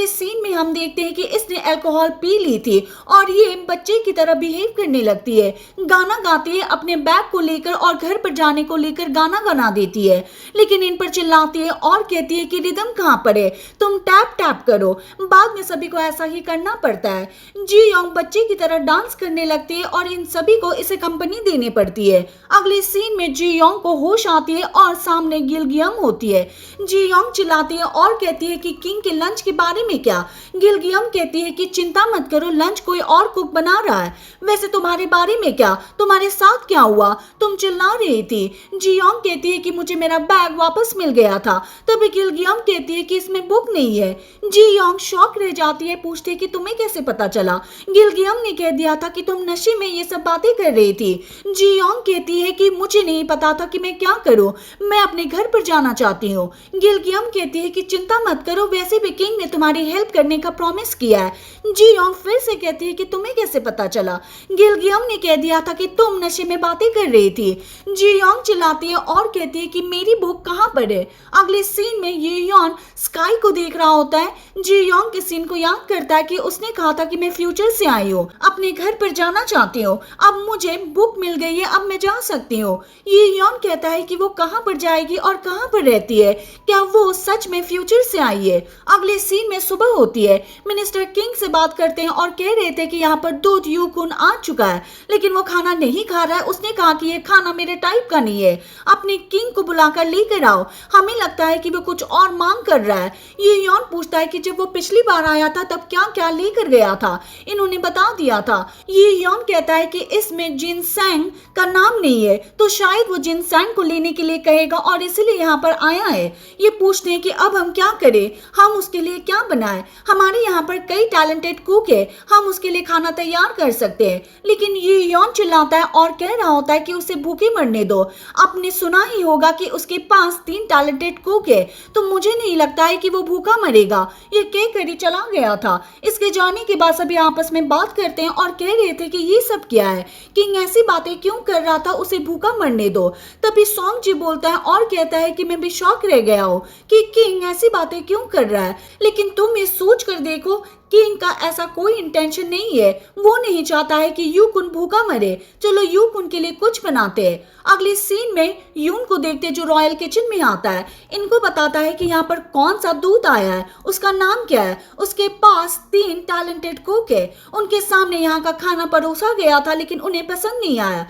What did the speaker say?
अगले सीन में हम देखते हैं कि इसने अल्कोहल पी ली थी और ये बच्चे की तरह बिहेव करने लगती है, गाना गाती है, अपने बैग को लेकर और घर पर जाने को लेकर गाना गाना देती है, लेकिन इन पर चिल्लाती है और कहती है कि रिदम कहाँ पर है, तुम टैप टैप करो। बाद में सभी को ऐसा ही करना पड़ता है। जी योंग बच्चे की तरह डांस करने लगती है और इन सभी को इसे कंपनी देनी पड़ती है। अगले सीन में जी योंग को होश आती है और सामने गिलगियम होती है। जी योंग चिल्लाती है और कहती है कि किंग के लंच के बारे में क्या। गिलगियम कहती है कि चिंता मत करो, लंच कोई और कुक बना रहा है। वैसे तुम्हारे बारे में क्या, तुम्हारे साथ क्या हुआ, तुम चिल्ला रही थी। जी योंग कहती है कि मुझे मेरा बैग वापस मिल गया था। तभी गिलगियम कहती है कि इसमें बुक नहीं है। जी योंग शॉक रह जाती है, पूछती है कि तुम्हें कैसे पता चला। गिलगियम ने कह दिया था कि तुम नशे में ये सब बातें कर रही थी। जी योंग कहती है कि मुझे नहीं पता था कि मैं क्या करूं, मैं अपने घर पर जाना चाहती हूँ। गिलगियम कहती है कि चिंता मत करो, वैसे भी किंग ने तुम्हारी हेल्प करने का प्रॉमिस किया है। जी योंग फिर से कहती है कि तुम्हें कैसे पता चला। गिलगियम ने कह दिया था कि तुम नशे में बातें कर रही थी। जी योंग चिल्लाती है और कहती है कि मेरी बुक कहाँ पर है। अगले सीन में ये योन स्काई को देख रहा होता है। जी योंग के सीन को याद करता है कि उसने कहा था कि मैं फ्यूचर से आई हूँ, अपने घर पर जाना चाहती हूँ, अब मुझे बुक मिल गई है, अब मैं जा सकती हूँ। ये योन कहता है कि वो कहाँ पर जाएगी और कहाँ पर रहती है, क्या वो सच में फ्यूचर से आई है। अगले सीन में सुबह होती है। मिनिस्टर किंग से बात करते हैं और कह रहे थे कि यहाँ पर दूध यूकुन आ चुका है, लेकिन वो खाना नहीं खा रहा है। उसने कहा कि ये खाना मेरे टाइप का नहीं है, अपने किंग को बुलाकर लेकर आओ, हमें लगता है कि वो कुछ और मांग कर रहा है। ये योन पूछता है कि जब वो पिछली बार आया था तब क्या क्या लेकर गया था, इन्होंने बता दिया था। ये योन कहता है कि इसमें जिनसैंग का नाम नहीं है, तो शायद वो जिनसैंग को लेने के लिए कहेगा और इसलिए यहाँ पर आया है। ये पूछते हैं कि अब हम क्या करें, हम उसके लिए क्या बनाएं, हमारे यहाँ पर कई टैलेंटेड कुक है, हम उसके लिए खाना तैयार कर सकते हैं। लेकिन ये योन चिल्लाता है और कह रहा होता है कि उसे भूखे मरने दो, आपने सुना ही होगा कि उसके पास 3 टैलेंटेड कुक है, तो मुझे नहीं लगता है कि वो भूखा मरेगा। ये कहकर ही चला गया था। इसके जाने के बाद सभी आपस में बात करते हैं और कह रहे थे कि ये सब क्या है, किंग ऐसी बातें क्यों कर रहा था, उसे भूखा मरने दो। तभी सॉन्ग जी बोलता है और कहता है कि मैं भी शॉक रह गया हूँ कि किंग ऐसी बातें क्यों कर रहा है, लेकिन तुम ये सोच कर देखो किंग का ऐसा कोई इंटेंशन नहीं है, वो नहीं चाहता है कि यूकुन भूखा मरे। चलो यूकुन के लिए कुछ बनाते हैं। अगले सीन में यून को देखते जो रॉयल किचन में आता है, इनको बताता है कि यहाँ पर कौन सा दूत आया है, उसका नाम क्या है। उसके पास 3 टैलेंटेड कुक है, उनके सामने यहाँ का खाना परोसा गया था लेकिन उन्हें पसंद नहीं आया।